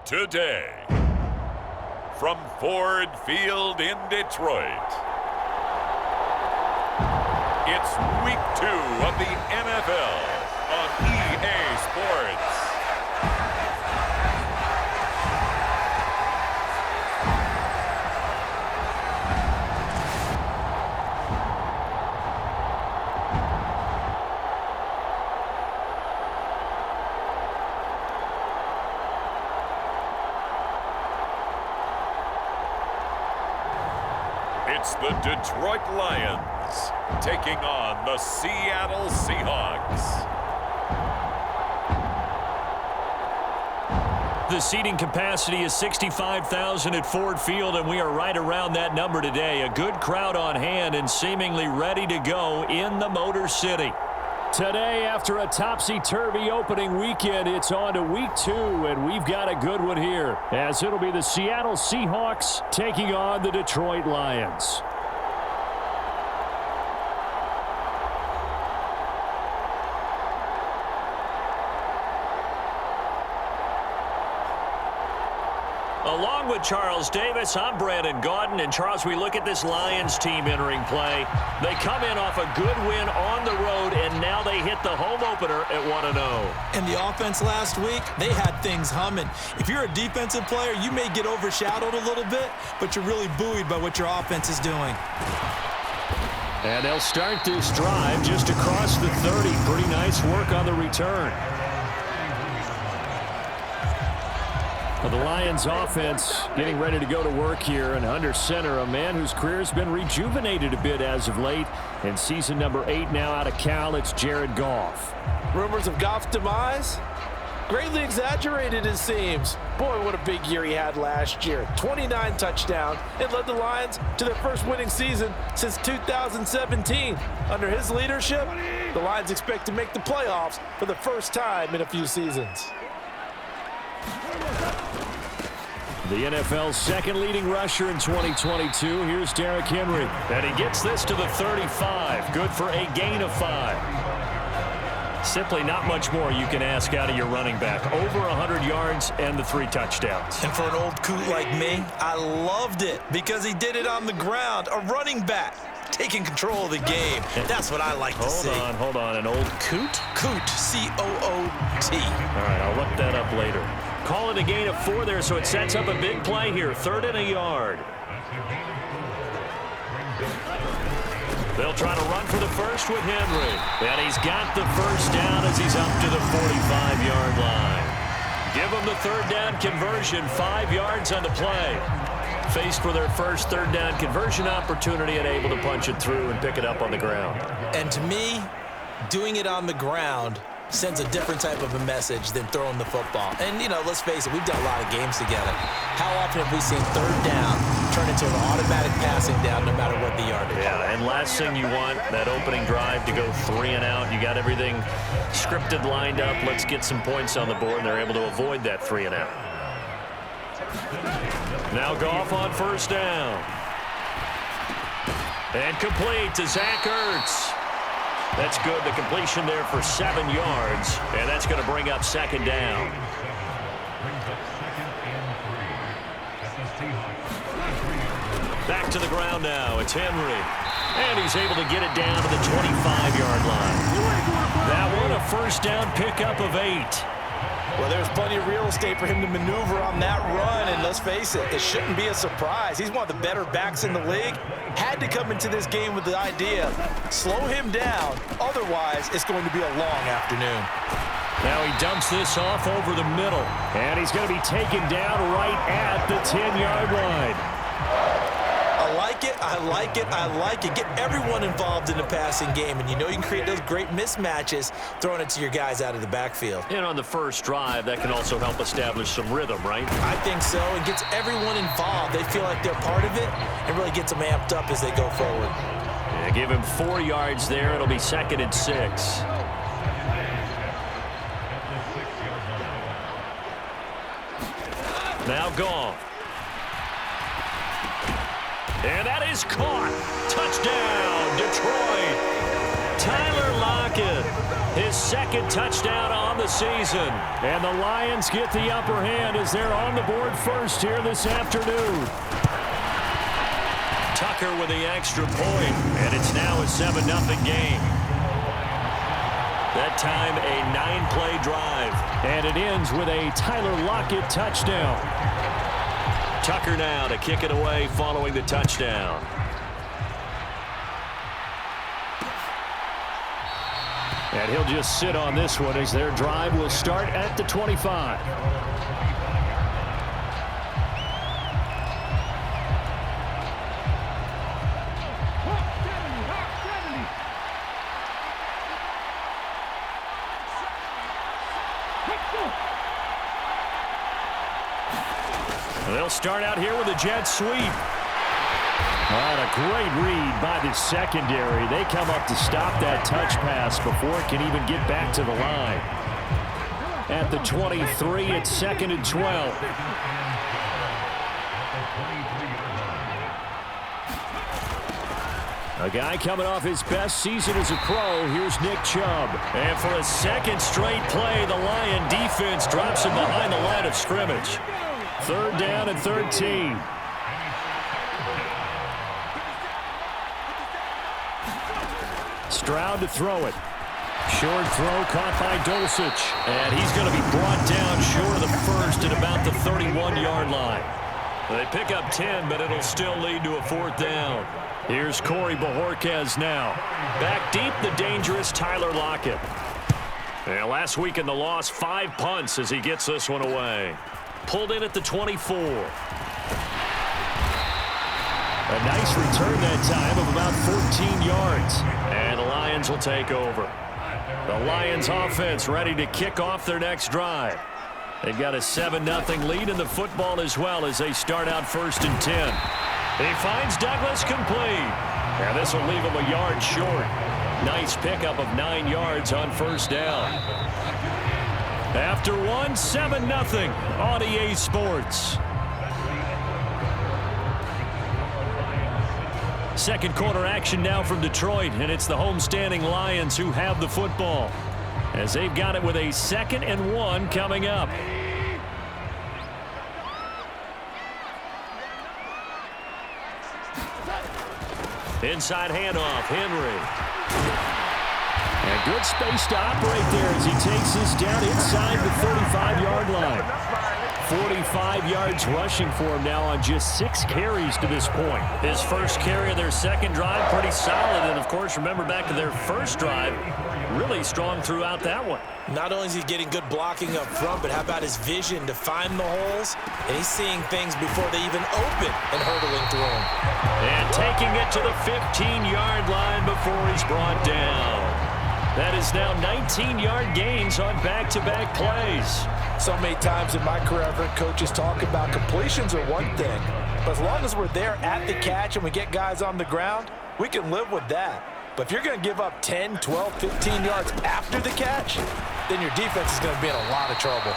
Today, from Ford Field in Detroit, it's Week 2 of the NFL on EA Sports. It's the Detroit Lions taking on the Seattle Seahawks. The seating capacity is 65,000 at Ford Field, and we are right around that number today. A good crowd on hand and seemingly ready to go in the Motor City. Today, after a topsy-turvy opening weekend, it's on to Week 2, and we've got a good one here, as it'll be the Seattle Seahawks taking on the Detroit Lions. Along with Charles Davis, I'm Brandon Gaudin. And Charles, we look at this Lions team entering play. They come in off a good win on the road, and now they hit the home opener at 1-0. And the offense last week, they had things humming. If you're a defensive player, you may get overshadowed a little bit, but you're really buoyed by what your offense is doing. And they'll start this drive just across the 30. Pretty nice work on the return. Well, the Lions offense getting ready to go to work here, and under center, a man whose career has been rejuvenated a bit as of late. In season number 8 now out of Cal, it's Jared Goff. Rumors of Goff's demise? Greatly exaggerated, it seems. Boy, what a big year he had last year. 29 touchdowns and led the Lions to their first winning season since 2017. Under his leadership, the Lions expect to make the playoffs for the first time in a few seasons. The NFL's second leading rusher in 2022. Here's Derrick Henry. And he gets this to the 35. Good for a gain of 5. Simply not much more you can ask out of your running back. Over 100 yards and the 3 touchdowns. And for an old coot like me, I loved it because he did it on the ground. A running back taking control of the game. That's what I like to see. Hold on. An old coot? Coot, C-O-O-T. All right, I'll look that up later. Call it a gain of 4 there, so it sets up a big play here. 3rd and a yard. They'll try to run for the first with Henry. And he's got the first down as he's up to the 45-yard line. Give them the 3rd down conversion, 5 yards on the play. Faced with their first 3rd down conversion opportunity and able to punch it through and pick it up on the ground. And to me, doing it on the ground sends a different type of a message than throwing the football. And, you know, let's face it, we've done a lot of games together. How often have we seen 3rd down turn into an automatic passing down no matter what the yardage? Yeah, and last thing you want, that opening drive to go 3 and out. You got everything scripted, lined up. Let's get some points on the board, and they're able to avoid that 3 and out. Now Goff on 1st down. And complete to Zach Ertz. That's good. The completion there for 7 yards, and that's going to bring up 2nd down. Back to the ground now. It's Henry, and he's able to get it down to the 25-yard line. That one, a 1st down pickup of 8. Well, there's plenty of real estate for him to maneuver on that run, and let's face it, it shouldn't be a surprise. He's one of the better backs in the league. Had to come into this game with the idea, slow him down, otherwise it's going to be a long afternoon. Now he dumps this off over the middle, and he's going to be taken down right at the 10-yard line. I like it. Get everyone involved in the passing game, and you know you can create those great mismatches throwing it to your guys out of the backfield. And on the first drive, that can also help establish some rhythm, right? I think so. It gets everyone involved. They feel like they're part of it and really gets them amped up as they go forward. Yeah, give him 4 yards there. It'll be 2nd and 6. Now Goff. And that is caught. Touchdown, Detroit. Tyler Lockett, his second touchdown on the season. And the Lions get the upper hand as they're on the board first here this afternoon. Tucker with the extra point, and it's now a 7-0 game. That time, a 9-play drive. And it ends with a Tyler Lockett touchdown. Tucker now to kick it away following the touchdown. And he'll just sit on this one as their drive will start at the 25. They'll start out here with a jet sweep. What a great read by the secondary. They come up to stop that touch pass before it can even get back to the line. At the 23, it's 2nd and 12. A guy coming off his best season as a pro. Here's Nick Chubb. And for a second straight play, the Lion defense drops him behind the line of scrimmage. 3rd down and 13. Stroud to throw it. Short throw caught by Dulcich. And he's going to be brought down short of the first at about the 31-yard line. They pick up 10, but it'll still lead to a 4th down. Here's Corey Bojorquez now. Back deep, the dangerous Tyler Lockett. And last week in the loss, 5 punts as he gets this one away. Pulled in at the 24. A nice return that time of about 14 yards. And the Lions will take over. The Lions offense ready to kick off their next drive. They've got a 7-0 lead in the football as well as they start out 1st and 10. He finds Douglas complete. And this will leave him a yard short. Nice pickup of 9 yards on 1st down. After one, 7-0 on EA Sports. Second quarter action now from Detroit, and it's the homestanding Lions who have the football as they've got it with a 2nd and 1 coming up. Inside handoff, Henry. And good space to operate there as he takes this down inside the 35-yard line. 45 yards rushing for him now on just 6 carries to this point. His first carry of their second drive, pretty solid. And, of course, remember back to their first drive, really strong throughout that one. Not only is he getting good blocking up front, but how about his vision to find the holes? And he's seeing things before they even open and hurdling through them. And taking it to the 15-yard line before he's brought down. That is now 19-yard gains on back-to-back plays. So many times in my career, I've heard coaches talk about completions are one thing. But as long as we're there at the catch and we get guys on the ground, we can live with that. But if you're going to give up 10, 12, 15 yards after the catch, then your defense is going to be in a lot of trouble.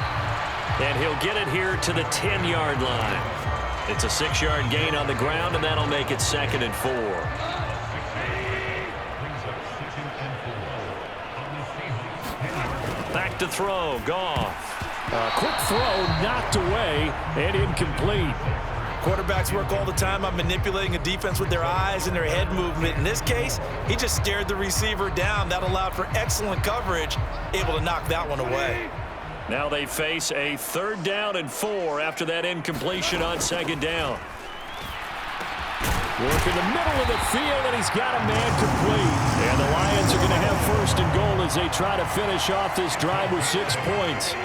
And he'll get it here to the 10-yard line. It's a 6-yard gain on the ground, and that'll make it 2nd and 4. Back to throw, Goff. A quick throw knocked away and incomplete. Quarterbacks work all the time on manipulating a defense with their eyes and their head movement. In this case, he just stared the receiver down. That allowed for excellent coverage, able to knock that one away. Now they face a 3rd down and 4 after that incompletion on 2nd down. Work in the middle of the field, and he's got a man complete. And the Lions are going to have 1st and goal as they try to finish off this drive with 6 points.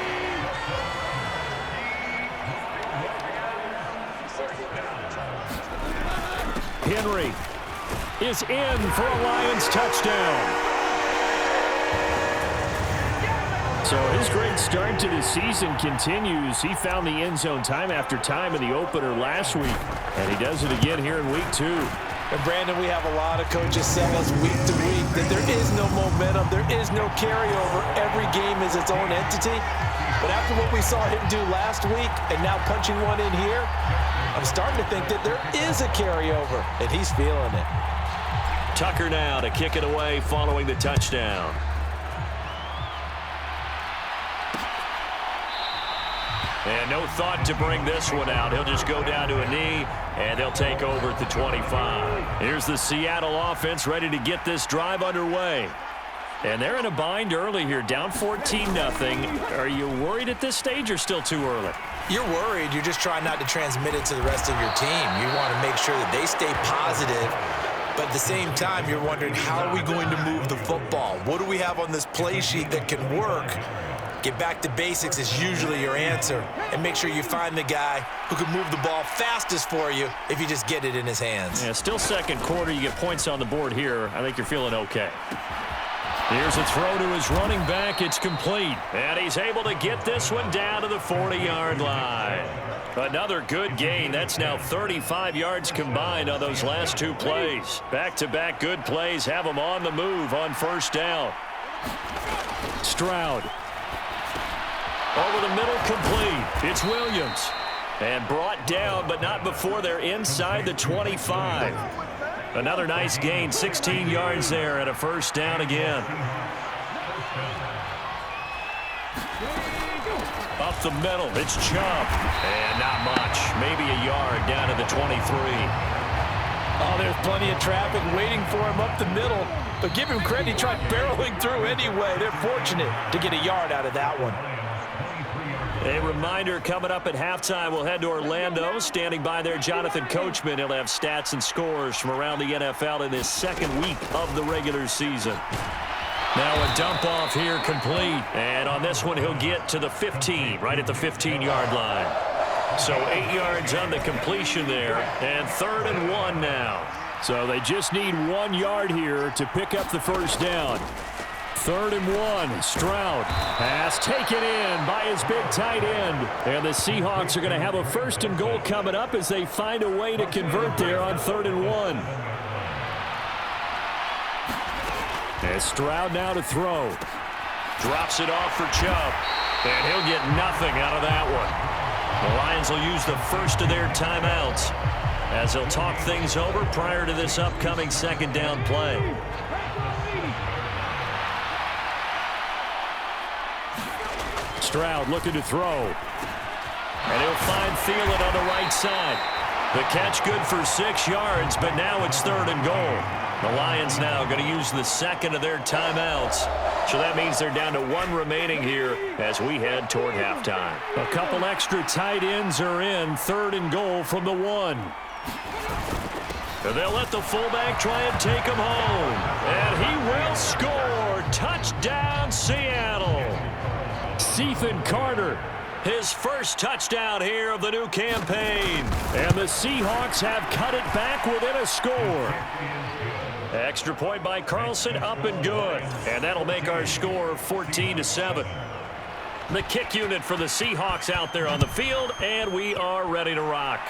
Henry is in for a Lions touchdown. So his great start to the season continues. He found the end zone time after time in the opener last week, and he does it again here in week 2. And Brandon, we have a lot of coaches tell us week to week that there is no momentum, there is no carryover. Every game is its own entity. But after what we saw him do last week and now punching one in here, I'm starting to think that there is a carryover, and he's feeling it. Tucker now to kick it away following the touchdown. And no thought to bring this one out. He'll just go down to a knee, and they'll take over at the 25. Here's the Seattle offense ready to get this drive underway. And they're in a bind early here, down 14-0. Are you worried at this stage or still too early? You're worried. You're just trying not to transmit it to the rest of your team. You want to make sure that they stay positive. But at the same time, you're wondering, how are we going to move the football? What do we have on this play sheet that can work? Get back to basics is usually your answer. And make sure you find the guy who can move the ball fastest for you if you just get it in his hands. Yeah, still second quarter. You get points on the board here. I think you're feeling okay. Here's a throw to his running back. It's complete. And he's able to get this one down to the 40-yard line. Another good gain. That's now 35 yards combined on those last two plays. Back-to-back good plays have him on the move on first down. Stroud. Over the middle, complete. It's Williams. And brought down, but not before they're inside the 25. Another nice gain, 16 yards there, and a first down again. Up the middle, it's Chubb. And not much, maybe a yard down to the 23. Oh, there's plenty of traffic waiting for him up the middle. But give him credit, he tried barreling through anyway. They're fortunate to get a yard out of that one. A reminder, coming up at halftime, we'll head to Orlando. Standing by there, Jonathan Coachman. He'll have stats and scores from around the NFL in this second week of the regular season. Now a dump off here, complete. And on this one, he'll get to the 15, right at the 15-yard line. So 8 yards on the completion there, and 3rd and 1 now. So they just need 1 yard here to pick up the first down. 3rd and 1, Stroud. Pass taken in by his big tight end. And the Seahawks are going to have a 1st and goal coming up as they find a way to convert there on 3rd and 1. And Stroud now to throw. Drops it off for Chubb. And he'll get nothing out of that one. The Lions will use the first of their timeouts as they'll talk things over prior to this upcoming second down play. Stroud looking to throw. And he'll find Thielen on the right side. The catch good for 6 yards, but now it's 3rd and goal. The Lions now going to use the second of their timeouts. So that means they're down to 1 remaining here as we head toward halftime. A couple extra tight ends are in. 3rd and goal from the 1. And they'll let the fullback try and take him home. And he will score. Touchdown, Seattle. Ethan Carter. His first touchdown here of the new campaign. And the Seahawks have cut it back within a score. Extra point by Carlson, up and good. And that'll make our score 14-7. The kick unit for the Seahawks out there on the field, and we are ready to rock.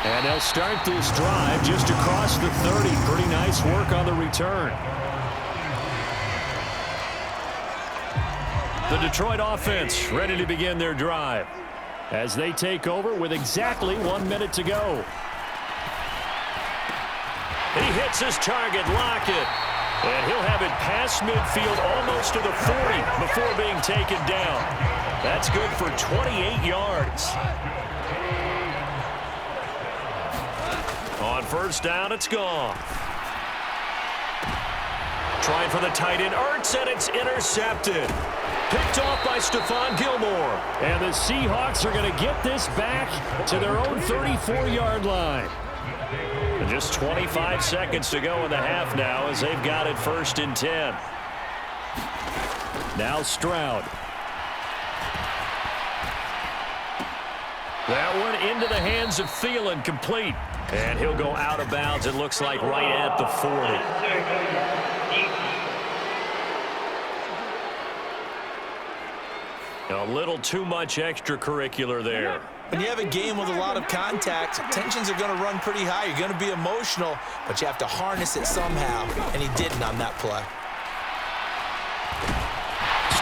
And they'll start this drive just across the 30. Pretty nice work on the return. The Detroit offense ready to begin their drive as they take over with exactly 1 minute to go. He hits his target, Lockett. And he'll have it past midfield almost to the 40 before being taken down. That's good for 28 yards. On first down, it's gone. Trying for the tight end, Ertz, and it's intercepted. Picked off by Stephon Gilmore. And the Seahawks are going to get this back to their own 34-yard line. And just 25 seconds to go in the half now as they've got it 1st and 10. Now Stroud. That one into the hands of Thielen, complete. And he'll go out of bounds, it looks like, right at the 40. A little too much extracurricular there. When you have a game with a lot of contact, tensions are going to run pretty high. You're going to be emotional, but you have to harness it somehow, and he didn't on that play.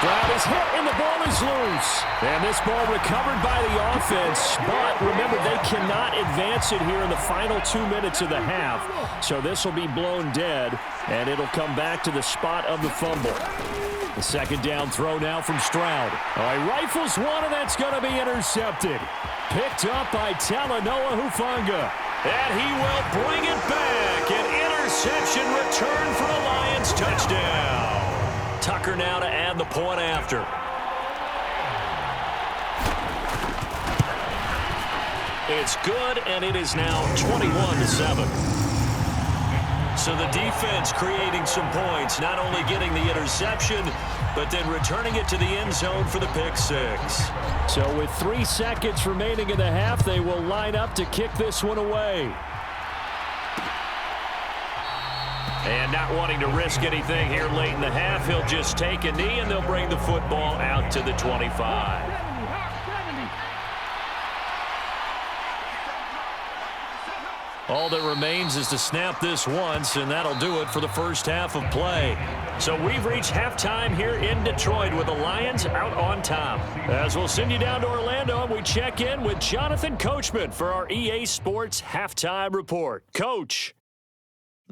Stroud is hit, and the ball is loose. And this ball recovered by the offense, but remember, they cannot advance it here in the final 2 minutes of the half. So this will be blown dead, and it'll come back to the spot of the fumble. The second down throw now from Stroud. He rifles one, and that's going to be intercepted. Picked up by Talanoa Hufanga. And he will bring it back. An interception return for a Lions touchdown. Tucker now to add the point after. It's good, and it is now 21-7. So the defense creating some points, not only getting the interception, but then returning it to the end zone for the pick six. So with 3 seconds remaining in the half, they will line up to kick this one away. And not wanting to risk anything here late in the half, he'll just take a knee, and they'll bring the football out to the 25. All that remains is to snap this once, and that'll do it for the first half of play. So we've reached halftime here in Detroit with the Lions out on top. As we'll send you down to Orlando, and we check in with Jonathan Coachman for our EA Sports Halftime Report. Coach.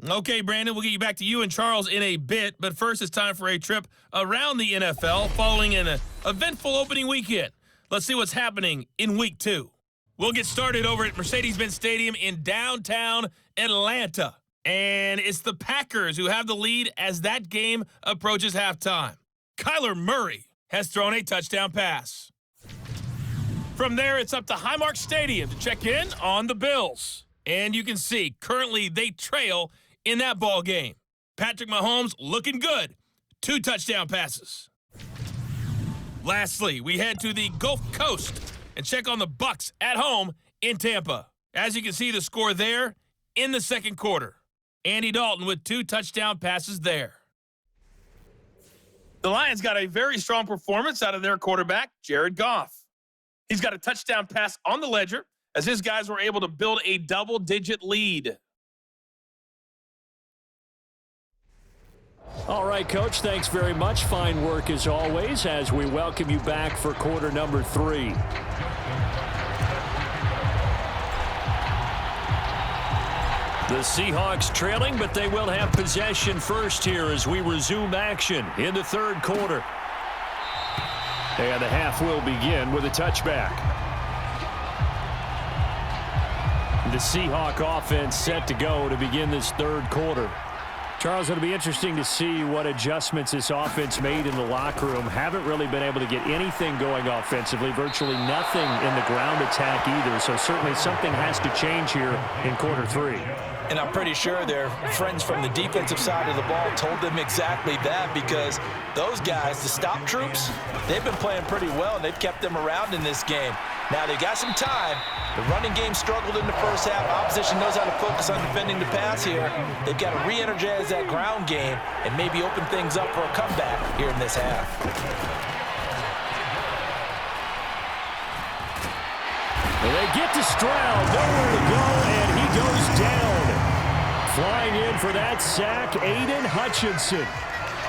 Okay, Brandon, we'll get you back to you and Charles in a bit, but first it's time for a trip around the NFL following an eventful opening weekend. Let's see what's happening in Week 2. We'll get started over at Mercedes-Benz Stadium in downtown Atlanta. And it's the Packers who have the lead as that game approaches halftime. Kyler Murray has thrown a touchdown pass. From there, it's up to Highmark Stadium to check in on the Bills. And you can see, currently they trail in that ball game. Patrick Mahomes looking good. 2 touchdown passes. Lastly, we head to the Gulf Coast and check on the Bucs at home in Tampa. As you can see, the score there in the second quarter. Andy Dalton with 2 touchdown passes there. The Lions got a very strong performance out of their quarterback, Jared Goff. He's got a touchdown pass on the ledger as his guys were able to build a double-digit lead. All right, Coach, thanks very much. Fine work as always as we welcome you back for quarter number 3. The Seahawks trailing, but they will have possession first here as we resume action in the third quarter. And the half will begin with a touchback. The Seahawk offense set to go to begin this third quarter. Charles, it'll be interesting to see what adjustments this offense made in the locker room. Haven't really been able to get anything going offensively, virtually nothing in the ground attack either. So certainly something has to change here in quarter 3. And I'm pretty sure their friends from the defensive side of the ball told them exactly that, because those guys, the stop troops, they've been playing pretty well, and they've kept them around in this game. Now, they got some time. The running game struggled in the first half. Opposition knows how to focus on defending the pass here. They've got to re-energize that ground game and maybe open things up for a comeback here in this half. And they get to Stroud, nowhere to go, and he goes down. Flying in for that sack, Aiden Hutchinson.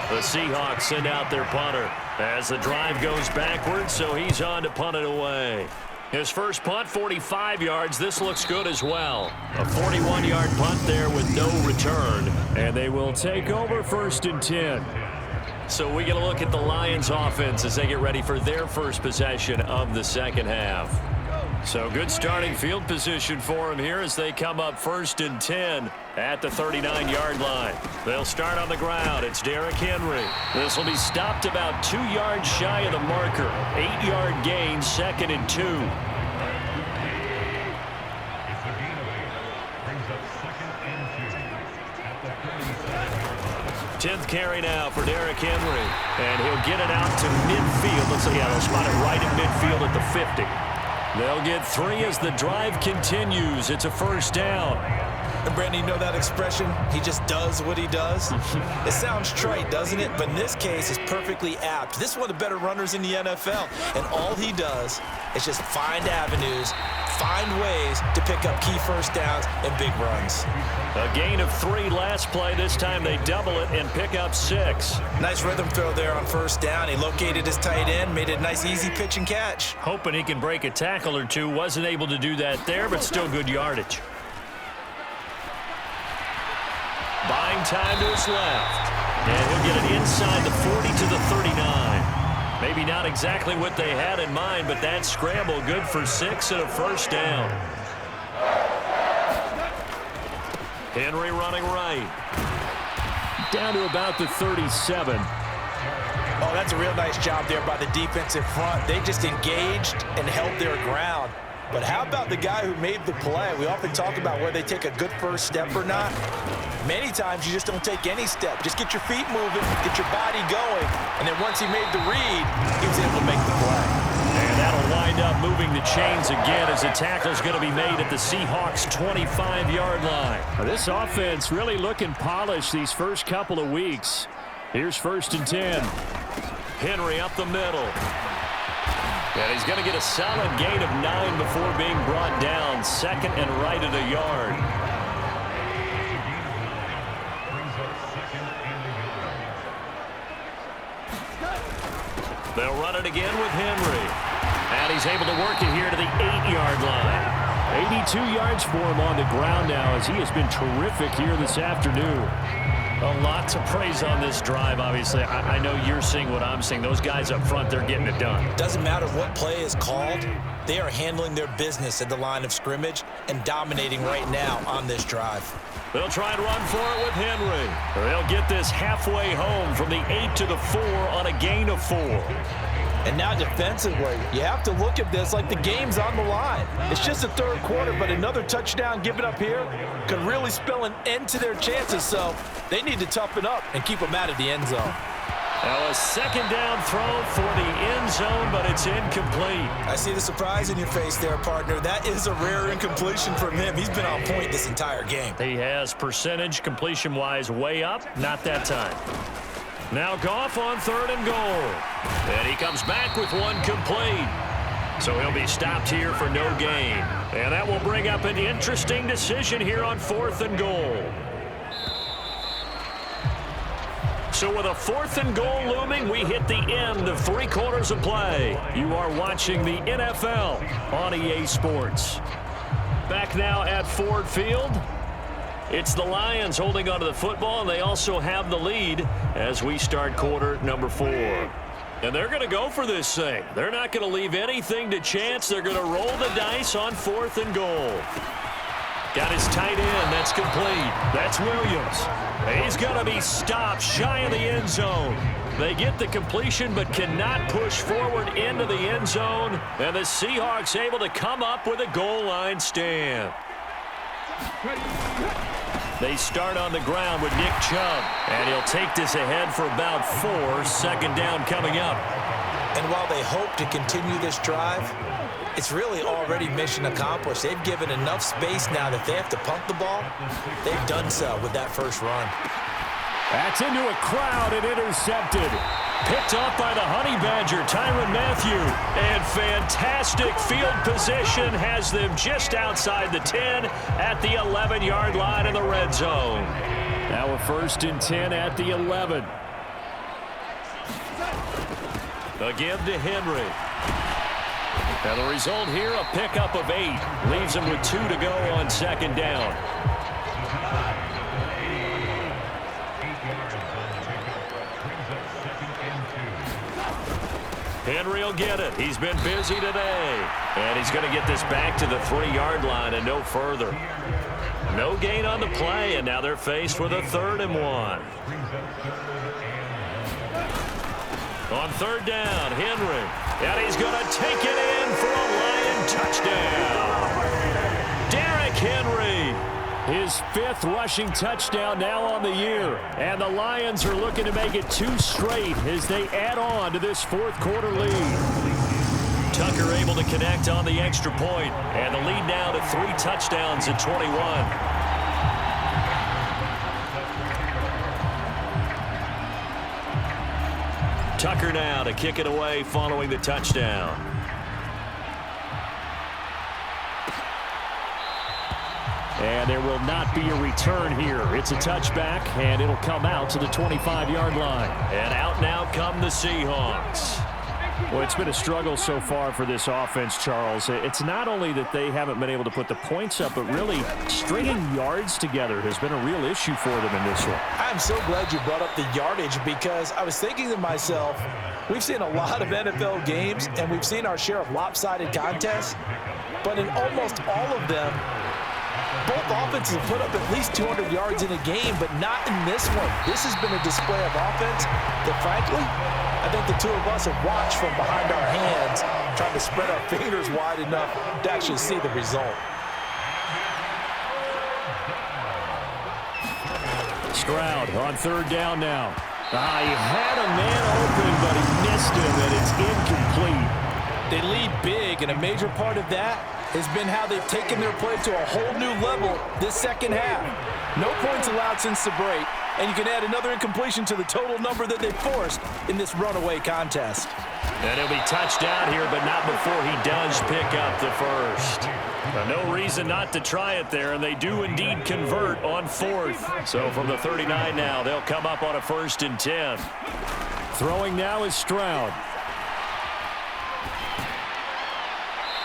The Seahawks send out their punter as the drive goes backwards, so he's on to punt it away. His first punt, 45 yards. This looks good as well. A 41-yard punt there with no return. And they will take over 1st and 10. So we get a look at the Lions offense as they get ready for their first possession of the second half. So good starting field position for them here as they come up 1st and 10 at the 39-yard line. They'll start on the ground. It's Derrick Henry. This will be stopped about 2 yards shy of the marker. 8-yard gain, 2nd and 2. 10th carry now for Derrick Henry. And he'll get it out to midfield. Let's see, they'll spot it right in midfield at the 50. They'll get 3 as the drive continues. It's a first down. And Brandon, you know that expression? He just does what he does. It sounds trite, doesn't it? But in this case, it's perfectly apt. This is one of the better runners in the NFL. And all he does is just find avenues, find ways to pick up key first downs and big runs. A gain of 3 last play. This time they double it and pick up 6. Nice rhythm throw there on first down. He located his tight end, made it a nice easy pitch and catch. Hoping he can break a tackle or two. Wasn't able to do that there, but still good yardage. Buying time to his left. And he'll get it inside the 40 to the 39. Maybe not exactly what they had in mind, but that scramble good for 6 and a first down. Henry running right. Down to about the 37. Oh, that's a real nice job there by the defensive front. They just engaged and held their ground. But how about the guy who made the play? We often talk about whether they take a good first step or not. Many times you just don't take any step. Just get your feet moving, get your body going, and then once he made the read, he was able to make the play. And that'll wind up moving the chains again as the tackle's going to be made at the Seahawks' 25-yard line. Now, this offense really looking polished these first couple of weeks. Here's 1st and 10. Henry up the middle. And he's going to get a solid gain of 9 before being brought down. 2nd and right at a yard. They'll run it again with Henry. And he's able to work it here to the 8-yard line. 82 yards for him on the ground now as he has been terrific here this afternoon. A lot to praise on this drive, obviously. I know you're seeing what I'm seeing. Those guys up front, they're getting it done. Doesn't matter what play is called. They are handling their business at the line of scrimmage and dominating right now on this drive. They'll try and run for it with Henry. They'll get this halfway home from the 8 to the 4 on a gain of 4. And now defensively, you have to look at this like the game's on the line. It's just the 3rd quarter, but another touchdown given up here could really spell an end to their chances, so they need to toughen up and keep them out of the end zone. Now a 2nd down throw for the end zone, but it's incomplete. I see the surprise in your face there, partner. That is a rare incompletion from him. He's been on point this entire game. He has percentage completion-wise way up, not that time. Now Goff on 3rd and goal. And he comes back with one complete. So he'll be stopped here for no gain. And that will bring up an interesting decision here on 4th and goal. So with a 4th and goal looming, we hit the end of 3 quarters of play. You are watching the NFL on EA Sports. Back now at Ford Field. It's the Lions holding onto the football, and they also have the lead as we start quarter number 4. And they're going to go for this thing. They're not going to leave anything to chance. They're going to roll the dice on 4th and goal. Got his tight end. That's complete. That's Williams. He's going to be stopped shy of the end zone. They get the completion but cannot push forward into the end zone. And the Seahawks able to come up with a goal line stand. They start on the ground with Nick Chubb. And he'll take this ahead for about 4. 2nd down coming up. And while they hope to continue this drive, it's really already mission accomplished. They've given enough space now that if they have to punt the ball, they've done so with that first run. That's into a crowd and intercepted. Picked off by the Honey Badger, Tyrann Mathieu. And fantastic field position has them just outside the 10 at the 11-yard line in the red zone. Now a 1st and 10 at the 11. Again to Henry. And the result here, a pickup of 8. Leaves him with 2 to go on 2nd down. Henry will get it. He's been busy today. And he's going to get this back to the 3-yard line and no further. No gain on the play, and now they're faced with a 3rd and 1. On 3rd down, Henry. And he's going to take it in for a Lion touchdown. Derrick Henry. His 5th rushing touchdown now on the year. And the Lions are looking to make it 2 straight as they add on to this 4th quarter lead. Tucker able to connect on the extra point. And the lead now to 3 touchdowns at 21. Tucker now to kick it away following the touchdown. And there will not be a return here. It's a touchback, and it'll come out to the 25-yard line. And out now come the Seahawks. Well, it's been a struggle so far for this offense, Charles. It's not only that they haven't been able to put the points up, but really stringing yards together has been a real issue for them in this one. I'm so glad you brought up the yardage because I was thinking to myself, we've seen a lot of NFL games, and we've seen our share of lopsided contests, but in almost all of them, both offenses have put up at least 200 yards in a game, but not in this one. This has been a display of offense that, frankly, I think the two of us have watched from behind our hands, trying to spread our fingers wide enough to actually see the result. Stroud on third down now. He had a man open, but he missed him, and it's incomplete. They lead big, and a major part of that has been how they've taken their play to a whole new level this second half. No points allowed since the break, and you can add another incompletion to the total number that they forced in this runaway contest. And he'll be touched down here, but not before he does pick up the first. No reason not to try it there, and they do indeed convert on fourth. So from the 39 now, they'll come up on a 1st and 10. Throwing now is Stroud.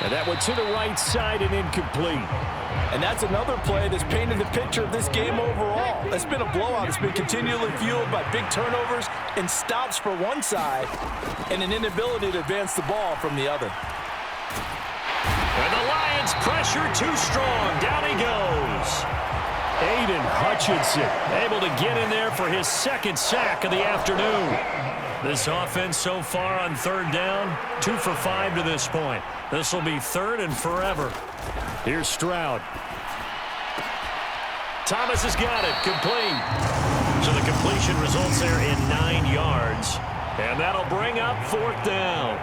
And that one to the right side and incomplete. And that's another play that's painted the picture of this game overall. It's been a blowout. It's been continually fueled by big turnovers and stops for one side and an inability to advance the ball from the other. And the Lions pressure too strong. Down he goes. Aiden Hutchinson Able to get in there for his second sack of the afternoon. This offense so far on third down, 2 for 5 to this point. This will be third and forever. Here's Stroud. Thomas has got it. Complete. So the completion results there in 9 yards. And that'll bring up 4th down.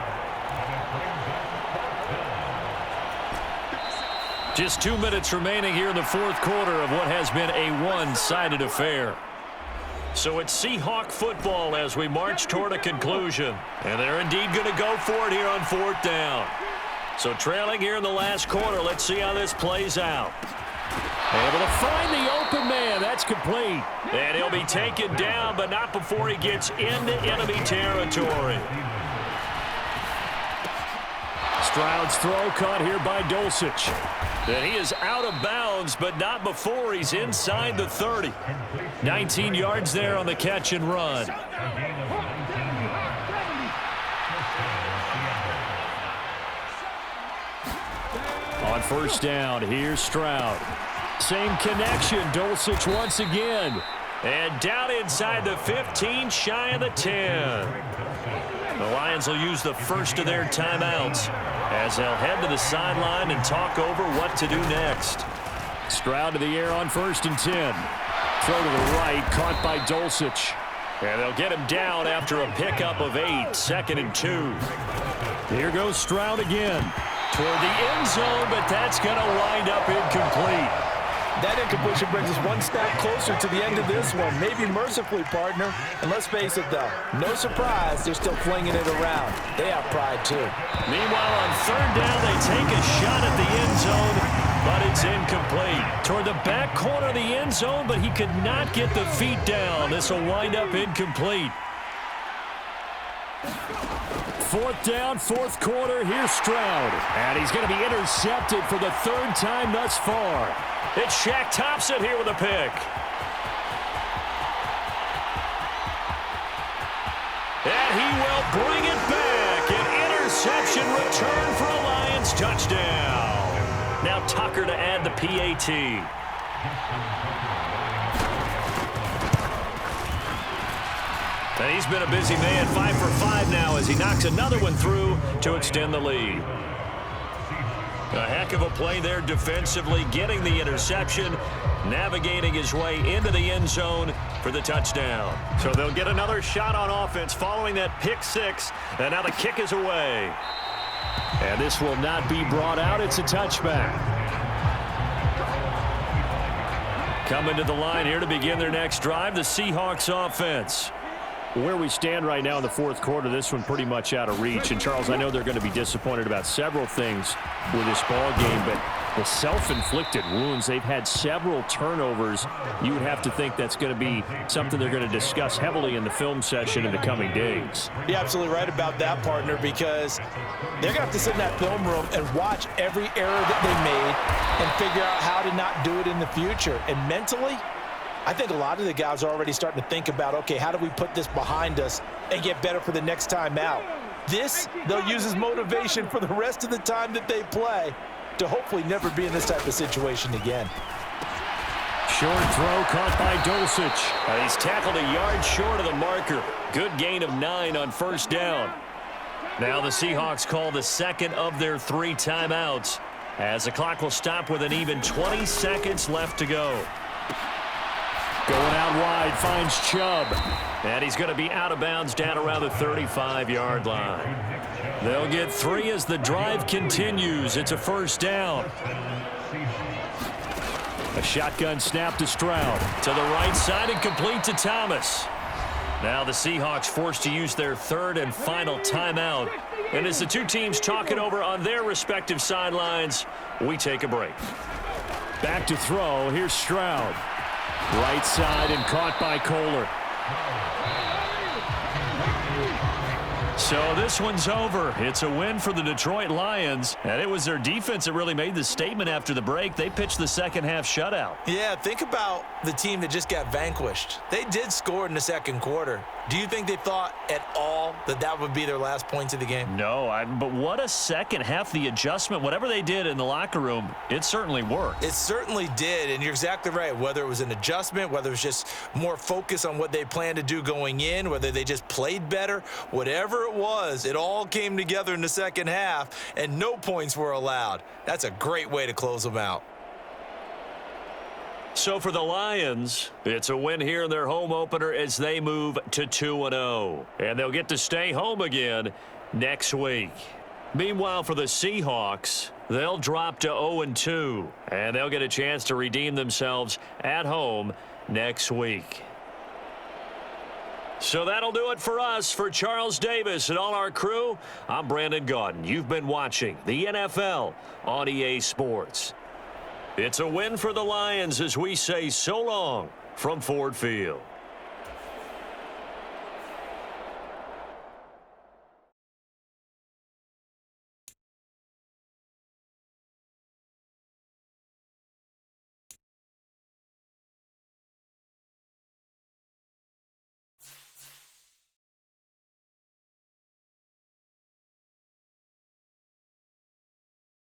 Just 2 minutes remaining here in the 4th quarter of what has been a one-sided affair. So it's Seahawk football as we march toward a conclusion. And they're indeed going to go for it here on 4th down. So trailing here in the last quarter, let's see how this plays out. Able to find the open man. That's complete. And he'll be taken down, but not before he gets into enemy territory. Stroud's throw caught here by Dulcich. And he is out of bounds, but not before he's inside the 30. 19 yards there on the catch and run. On 1st down, here's Stroud. Same connection, Dulcich once again. And down inside the 15, shy of the 10. The Lions will use the first of their timeouts as they'll head to the sideline and talk over what to do next. Stroud to the air on 1st and 10. Throw to the right, caught by Dulcich. And they'll get him down after a pickup of 8, 2nd and 2. Here goes Stroud again. Toward the end zone, but that's going to wind up incomplete. That incompletion brings us one step closer to the end of this one. Maybe mercifully, partner. And let's face it, though, no surprise, they're still flinging it around. They have pride, too. Meanwhile, on 3rd down, they take a shot at the end zone, but it's incomplete. Toward the back corner of the end zone, but he could not get the feet down. This will wind up incomplete. 4th down, 4th quarter. Here's Stroud. And he's going to be intercepted for the 3rd time thus far. It's Shaq Thompson here with a pick. And he will bring it back. An interception return for a Lions touchdown. Now Tucker to add the PAT. And he's been a busy man, 5 for 5 now as he knocks another one through to extend the lead. A heck of a play there defensively, getting the interception, navigating his way into the end zone for the touchdown. So they'll get another shot on offense following that pick 6, and now the kick is away. And this will not be brought out. It's a touchback. Coming to the line here to begin their next drive, the Seahawks offense. Where we stand right now in the 4th quarter, this one pretty much out of reach. And, Charles, I know they're going to be disappointed about several things with this ball game, but The self-inflicted wounds, they've had several turnovers. You would have to think that's going to be something they're going to discuss heavily in the film session in the coming days. You're absolutely right about that, partner, because they're going to have to sit in that film room and watch every error that they made and figure out how to not do it in the future. And mentally, I think a lot of the guys are already starting to think about, okay, how do we put this behind us and get better for the next time out? This, they'll use as motivation for the rest of the time that they play to hopefully never be in this type of situation again. Short throw caught by Dulcich. He's tackled a yard short of the marker. Good gain of 9 on first down. Now the Seahawks call the second of their 3 timeouts as the clock will stop with an even 20 seconds left to go. Going out wide, finds Chubb. And he's going to be out of bounds down around the 35-yard line. They'll get 3 as the drive continues. It's a first down. A shotgun snap to Stroud. To the right side and complete to Thomas. Now the Seahawks forced to use their 3rd and final timeout. And as the two teams talk it over on their respective sidelines, we take a break. Back to throw. Here's Stroud. Right side and caught by Kohler. So this one's over. It's a win for the Detroit Lions, and it was their defense that really made the statement after the break. They pitched the second half shutout. Yeah, think about the team that just got vanquished. They did score in the second quarter. Do you think they thought at all that that would be their last points of the game? No, but what a second half. The adjustment, whatever they did in the locker room, it certainly worked. It certainly did, and you're exactly right. Whether it was an adjustment, whether it was just more focus on what they planned to do going in, whether they just played better, whatever it was, it all came together in the second half, and no points were allowed. That's a great way to close them out. So for the Lions, it's a win here in their home opener as they move to 2-0. And they'll get to stay home again next week. Meanwhile, for the Seahawks, they'll drop to 0-2. And they'll get a chance to redeem themselves at home next week. So that'll do it for us. For Charles Davis and all our crew, I'm Brandon Gaudin. You've been watching the NFL on EA Sports. It's a win for the Lions as we say so long from Ford Field.